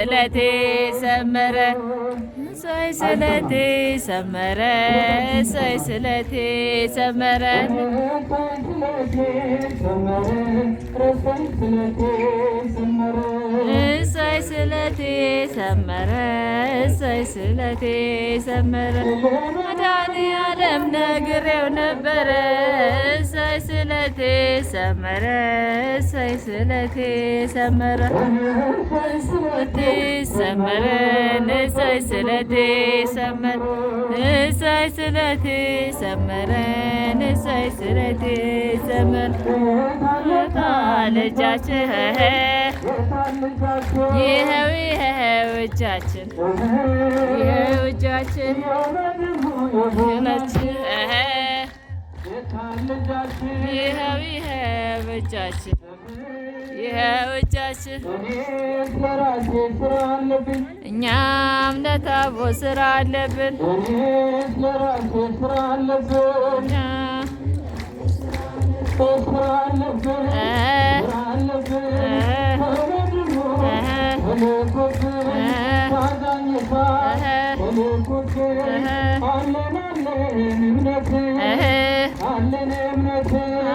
ስለቴ ሰመረ እሰይ ስለቴ ሰመረ እሰይ ስለቴ ሰመረ እሰይ ስለቴ ሰመረ እሰይ ስለቴ ሰመረ መድኃኒዓለም ነግሬው ነበረ እሰይ ስለቴ ሰመረ እሰይ ስለቴ ሰመረ ስለቴ ሰመረ እሰይ ስለቴ ሰመረ እሰይ ስለቴ ሰመረ እሰይ ስለቴ ሰመረ ልጃችን ይኸው ይኸው እጃችን ይኸው እጃችን ይኸው ይኸው እጃችን ይኸው እጃችን እኛም ለታቦት ስራ አለብን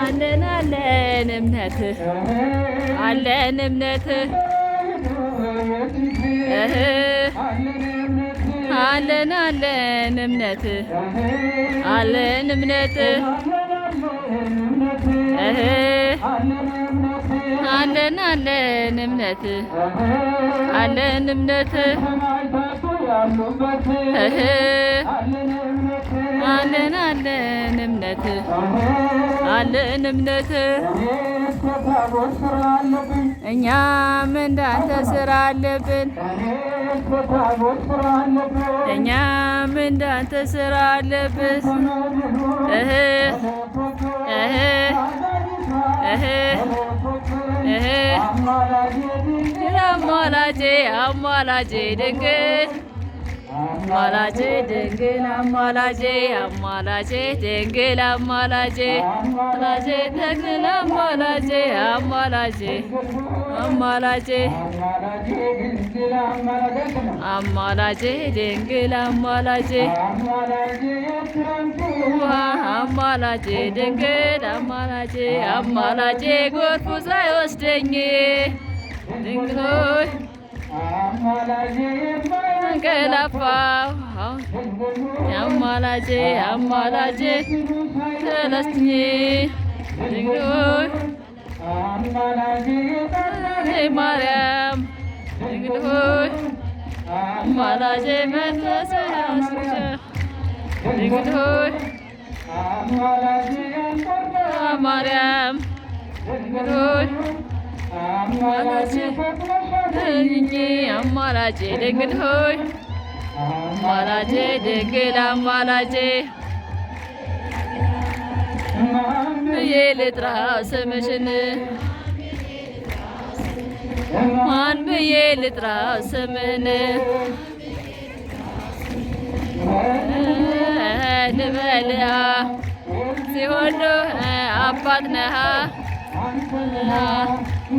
አለን እምነት አለን እምነት አለን አለን እምነት አለን እምነት አለን አለን እምነት አለን እምነት አለን አለን እምነት አለን እምነት እኛም እንዳንተ ስራ አለብን እኛም እንዳንተ ስራ አለብን አማላጄ አማላጄ ድንግል አማላጄ ድንግል አማላጄ አማላጄ ድንግል አማላጄ አማላጄ ተክል አማላጄ አማላጄ አማላጄ አማላጄ ድንግል አማላጄ አማላጄ ድንግል አማላጄ አማላጄ ጎርፉ ሳይወስደኝ ድንግል ሆይ አንቀላፋሁ አማላጄ አማላጄ ተነስኝ ድንግል ሆይ ማርያም ድንግል ሆይ አማላጄ መንፈስ ድንግል ሆይ ማርያም ድንግል ሆይ አማላጄ አማላጄ ድንግል ሆይ አማላጄ ድንግል አማላጄ ብዬ ልጥራ ስምሽን ማን ብዬ ልጥራ ስምን ልበልሃ ሲወልዶ አባት ነሃ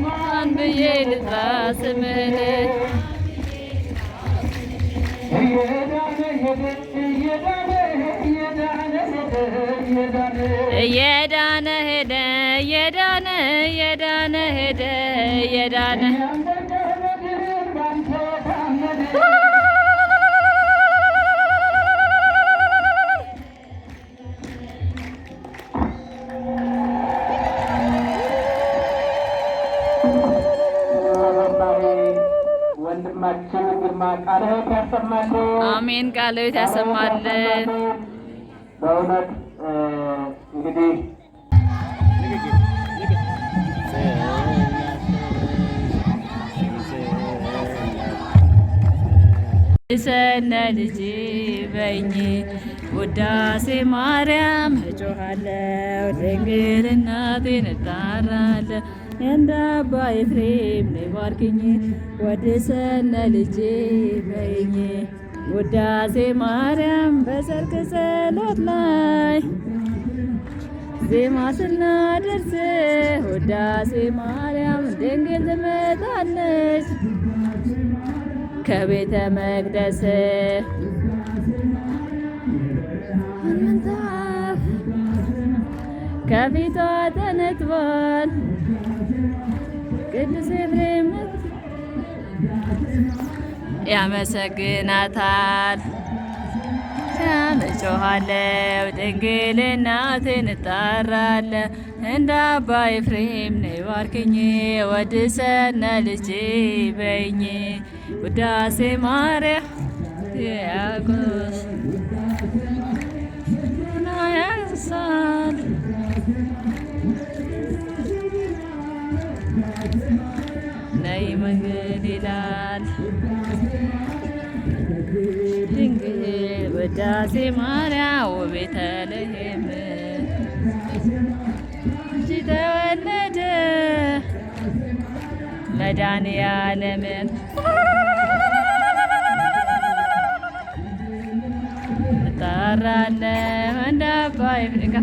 ማን ብዬ ልጥራ ስምን እየዳነ ሄደ እየዳነ እየዳነ ሄደ እየዳነ ወንድማችን ግርማ ቃለ ሕይወት ያሰማልን። አሜን። ቃለ ሕይወት ያሰማልን። በእውነት እንግዲህ ሰነ ልጅ በኝ ውዳሴ ማርያም እጮኻለሁ ድንግል እናቴን እጣራለሁ እንደ አባ ኤፍሬም ነይ ባርኪኝ ወድሰነ ልጄ በይኝ ውዳሴ ማርያም በሰርክ ጸሎት ላይ ዜማ ስናደርስ ውዳሴ ማርያም ድንግል ትመጣለች ከቤተ መቅደስ ምንጣፍ ከፊቷ ተነጥፏል። ቅዱስ ኤፍሬም ያመሰግናታል። እጮኻለሁ ድንግል እናቴን እጣራለሁ እንደ አባ ኤፍሬም ነይ ባርክኝ ወድሰነ ልጄ በይኝ ውዳሴ ማርያም ያጎስ ናያሳል ነይ መንገድ ይላል ድንግል ውዳሴ ማርያም ቤተልሔም እንጂ ተወለደ መድኃኔዓለም እጣራለሁ እንደ አባ ኤፍሬም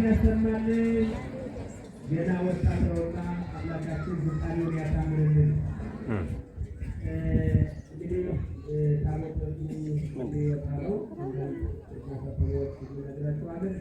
ያሰማልን። ገና ወጣት ነውና አምላካችን ፍጻሜውን ያሳምርልን። እንግዲህ ታቦቱ የወጣው ነግራቸዋለን።